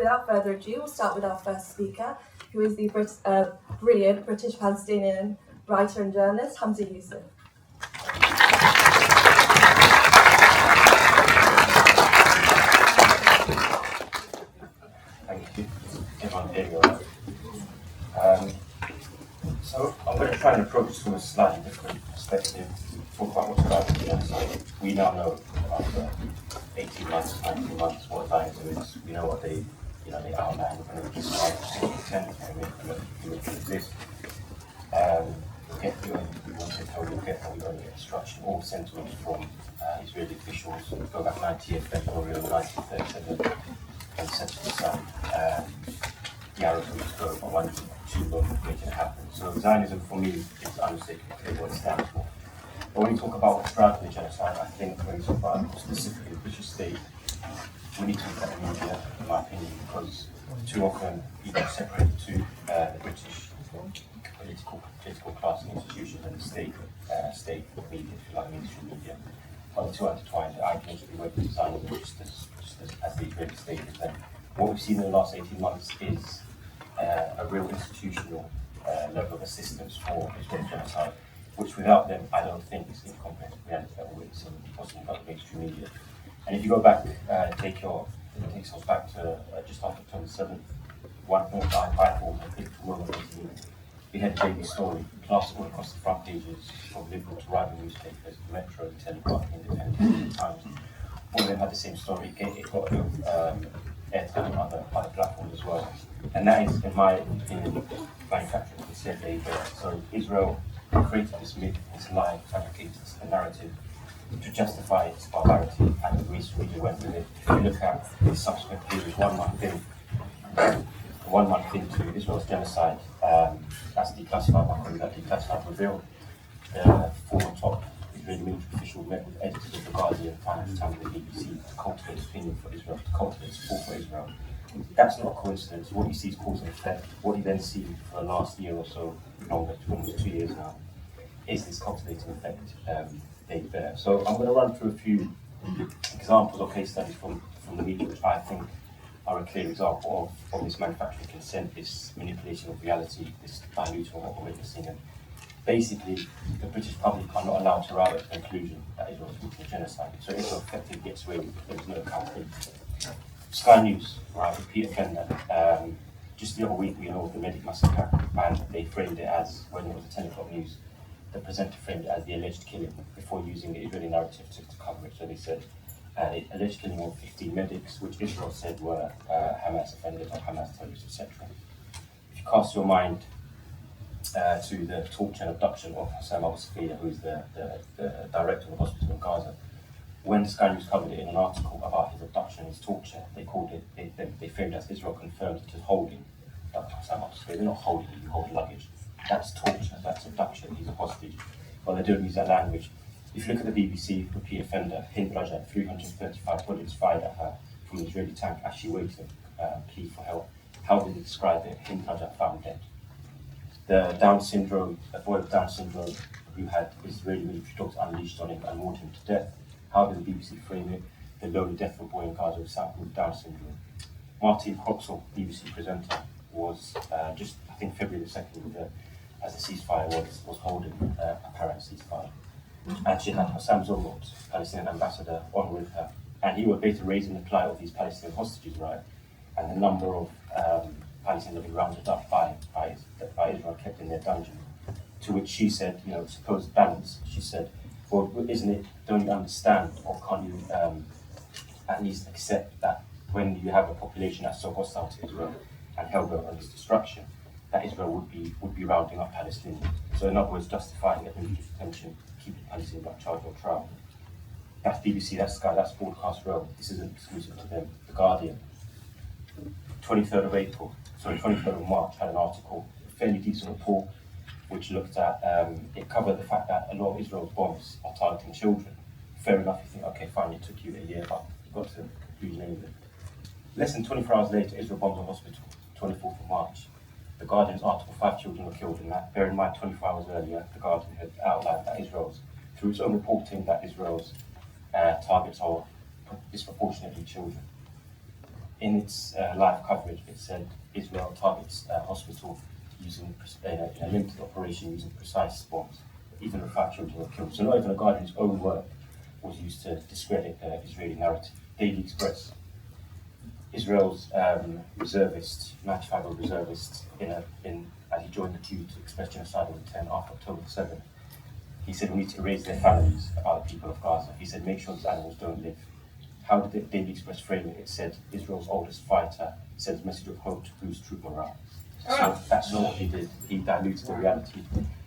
without further ado, we'll start with our first speaker, who is the brilliant British-Palestinian writer and journalist, Hamza Yusuf. Thank you. Everyone hear me all right? So I'm going to try and approach this from a slightly different perspective, talk about what's driving the genocide. We now know after 18 months, 19 months what Zionism is. We know what they outline. We're going to describe the intent and make it exist. We want to tell you how we're going to get instruction, all sentiments from Israeli officials. Go back 90 years, February of 1937, and set to decide. The Arabs would go for 1 to 2 long making it happen. So Zionism for me is unmistakably clear what it stands for. But when we talk about what's driving the genocide, I think when we talk about specifically the British state, we need to look at the media, in my opinion, because too often you get separated to the British political class and institutions and the state media, if you like, mainstream media. But the two are intertwined. I can actually work with Zionism just as the Israeli state is then. What we've seen in the last 18 months is a real institutional level of assistance for Israeli genocide, which without them, I don't think is the incomprehensible reality that we're witnessing possibly by the mainstream media. And if you go back, takes us back to just after October 7th, one thing that I thought a big moment was we had a daily story, plastered all across the front pages of liberal to rival newspapers, Metro, Telegraph, Independent, Times. All of them had the same story. It got airtime on other platforms as well. And that is, in my opinion, manufactured consent data. So Israel created this myth, this lie, fabricated this narrative to justify its barbarity, and the Greece really went with it. If you look at the subsequent periods, 1 month into Israel's genocide, that's declassified by that declassified revealed. The former top Israeli military official met with editors of the Guardian, Financial Times, and the BBC to cultivate opinion for Israel, to cultivate support for Israel. That's not a coincidence. What you see is cause and effect. What you then see for the last year or so, longer, almost 2 years now, is this cultivating effect they bear. So I'm going to run through a few examples or case studies from the media, which I think are a clear example of this manufacturing consent, this manipulation of reality, this diluting of what we're witnessing. And basically, the British public are not allowed to arrive at the conclusion that Israel was committing genocide. So Israel effectively gets away with it. There is no accountability. Sky News, right, repeat offender. Just the other week, we know of the Medic massacre, and they framed it as, when it was the 10 o'clock news, the presenter framed it as the alleged killing before using the Israeli narrative to cover it. So they said alleged killing of 15 medics, which Israel said were Hamas offenders or Hamas terrorists, etc. If you cast your mind to the torture and abduction of Hamza Yusuf, who is the director of the hospital in Gaza, when Sky News covered it in an article about his abduction and his torture, they called it, they framed it as Israel confirmed it as holding Hamza Yusuf. They're not holding him, you hold luggage. That's torture, that's abduction, he's a hostage. But they don't use that language. If you look at the BBC, repeat offender, Hind Rajab, 335 bullets fired at her from an Israeli tank as she waited plea for help. How did they describe it? Hind Rajab found dead. The Down syndrome, a boy with Down syndrome who had Israeli military dogs unleashed on him and mauled him to death. How did the BBC frame it? The lonely death of a boy in Gaza with Down syndrome. Martin Croxall, BBC presenter, was just, I think, February the 2nd, as the ceasefire was holding, apparent ceasefire. And she had Hassam Zomrot, Palestinian ambassador, on with her. And he was basically raising the plight of these Palestinian hostages, right? And the number of Palestinians being rounded up by Israel, kept in their dungeon. To which she said, supposed balance, she said, well, isn't it, don't you understand, or can't you at least accept that when you have a population that's so hostile to Israel and hell-bent on its destruction, that Israel would be rounding up Palestinians. So in other words, justifying their military detention, keeping Palestinians on charge or trial. That's BBC, that's Sky, that's Broadcast Row. This isn't exclusive to them. The Guardian, 23rd of March, had an article, a fairly decent report, which looked at, it covered the fact that a lot of Israel's bombs are targeting children. Fair enough, you think, okay, fine, it took you a year, but you got to the conclusion anyway. Less than 24 hours later, Israel bombs a hospital, 24th of March. The Guardian's article, 5 children were killed in that. Bear in mind, 24 hours earlier, the Guardian had outlined that through its own reporting, that Israel's targets are disproportionately children. in its live coverage, it said Israel targets a hospital using in a limited operation using precise bombs. Even the 5 children were killed. So not even a Guardian's own work was used to discredit the Israeli narrative. Daily Express, Israel's reservist, 95-year-old reservist, as he joined the queue to express genocidal intent after October 7th, he said we need to raise their families about the people of Gaza. He said make sure these animals don't live. How did the Daily Express frame it? It said Israel's oldest fighter sends message of hope to boost troop morale. So that's not what he did. He diluted the reality.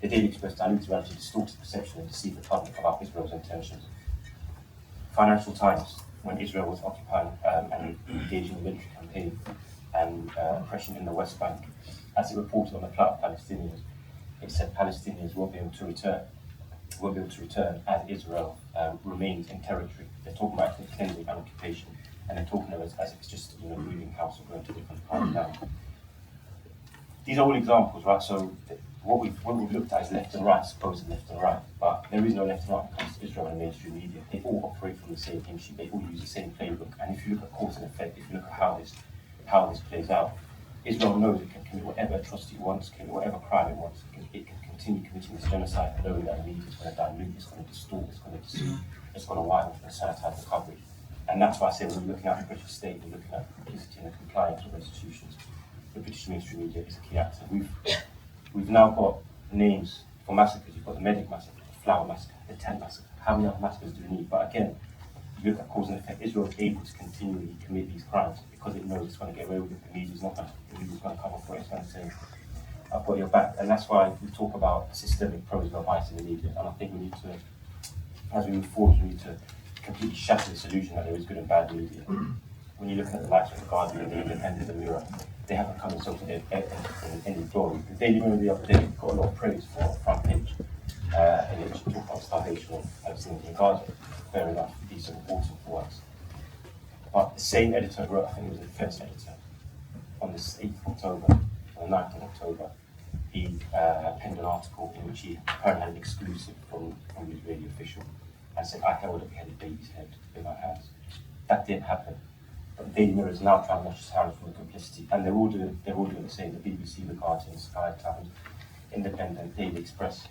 The Daily Express diluted reality, distorted perception, and deceived the public about Israel's intentions. Financial Times, when Israel was occupying and engaging in military campaign and oppression in the West Bank, as it reported on the plight of Palestinians, it said Palestinians won't be able to return as Israel remains in territory. They're talking about cleansing and occupation, and they're talking of it as if it's just moving house or going to different parts of land. These are all examples, right? So what we've looked at is left and right, supposed left and right, but there is no left and right when it comes to Israel and mainstream media. They all operate from the same hymn sheet. They all use the same playbook. And if you look at cause and effect, if you look at how this plays out, Israel knows it can commit whatever atrocity it wants, commit whatever crime it wants. It can continue committing this genocide, knowing that the media is going to dilute, it's going to distort, it's going to deceive, it's going to widen and sanitize the coverage. And that's why I say when we're looking at the British state, we're looking at complicity and the compliance of institutions. The British mainstream media is a key actor. We've now got names for massacres. You've got the Medic massacre, the Flower massacre, the Tent massacre. How many other massacres do we need? But again, you look at cause and effect. Israel is able to continually commit these crimes because it knows it's going to get away with it. The media's not going to. The media's going to cover for it. It's going to say, "I've got your back," and that's why we talk about systemic pro-Israel bias in the media. And I think we need to, as we move forward, we need to completely shatter this illusion that there is good and bad media. When you look at the likes of the Guardian, the Independent, the Mirror, they haven't come and sold in any glory. The Daily Mirror the other day got a lot of praise for a front page, in which talked about starvation of Palestinians in Gaza. Fair enough, decent reporting for once. But the same editor wrote, I think it was the defense editor, on the 8th of October, on the 9th of October, he penned an article in which he apparently had an exclusive from the Israeli official and said, I held a beheaded baby's head in my hands. That didn't happen. But the Daily Mirror is now trying to wash his hands from the complicity, and they're all doing the same. The BBC, the Guardian, Sky Times, Independent, Daily Express.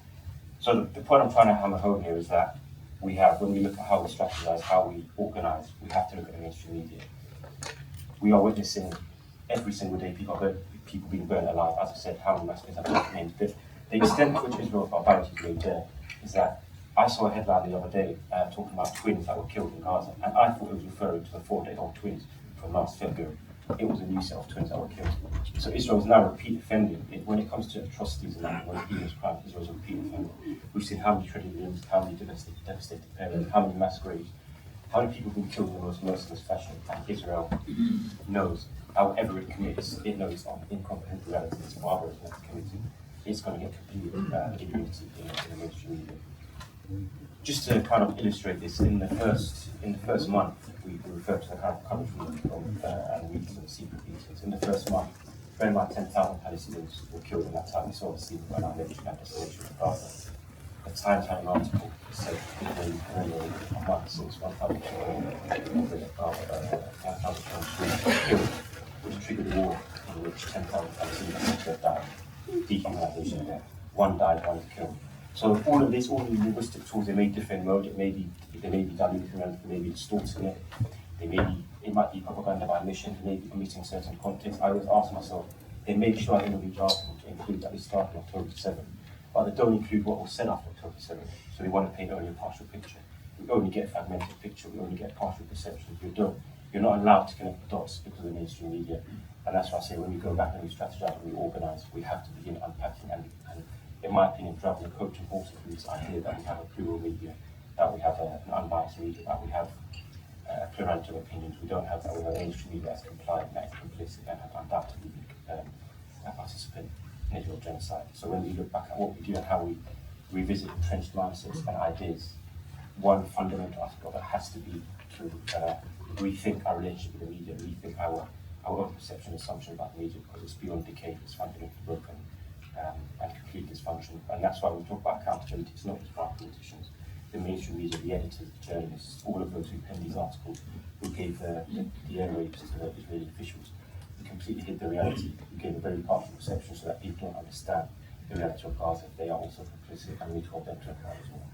So the point I'm trying to hammer home here is that when we look at how we strategize, how we organize, we have to look at the mainstream media. We are witnessing every single day people being burned alive. As I said, how many massacres have been named? The extent to which Israel's barbarity is made there is that I saw a headline the other day talking about twins that were killed in Gaza, and I thought it was referring to the 4-day-old twins from last February. It was a new set of twins that were killed. So Israel is now repeat offending. When it comes to atrocities and heinous crimes, Israel is a repeat offender. We've seen how many shredded limbs, how many devastated parents, how many mass graves, how many people have been killed in the most merciless fashion. And Israel knows, however it commits, it knows on incomprehensible reality, it's barbarism that's committed. It's going to get complete immunity in the mainstream media. Just to kind of illustrate this, in the first month, we refer to the kind of coverage and meetings and secret meetings. In the first month, very much 10,000 Palestinians were killed in that time. We saw the scene when our military had destination in Gaza. The Times had an article that said a month since 1,000 killed, which triggered a war in which 10,000 Palestinians died. Dehumanization there. One died, one is killed. So all of these linguistic tools, they may differ in mode. They may be diluting them, they may be distorting it. It might be propaganda by mission. They may be omitting certain context. I always ask myself, they make sure at the end of each article to include that they start on October 7th, but they don't include what was said after October 7th. So they want to paint only a partial picture. We only get a fragmented picture. We only get partial perceptions. You're not allowed to connect the dots because of the mainstream media. And that's why I say when we go back and we strategize and we organize, we have to begin unpacking and in my opinion, driving the coach and horses through this idea that we have a plural media, that we have an unbiased media, that we have a plurality of opinions. We don't have that. We have mainstream media that's compliant, that is complicit, and have undoubtedly been a participant in Israel genocide. So when we look back at what we do and how we revisit entrenched mindsets and ideas, one fundamental aspect of it has to be to rethink our relationship with the media, rethink our own perception and assumption about the media, because it's beyond decay, it's fundamentally broken. And complete dysfunction. And that's why we talk about accountability. It's not just for our politicians, the mainstream media, the editors, the journalists, all of those who penned these articles, who gave the airwaves to the Israeli officials. We completely hid the reality. We gave a very partial perception so that people don't understand the reality of Gaza. They are also complicit, and we need to hold them to account as well.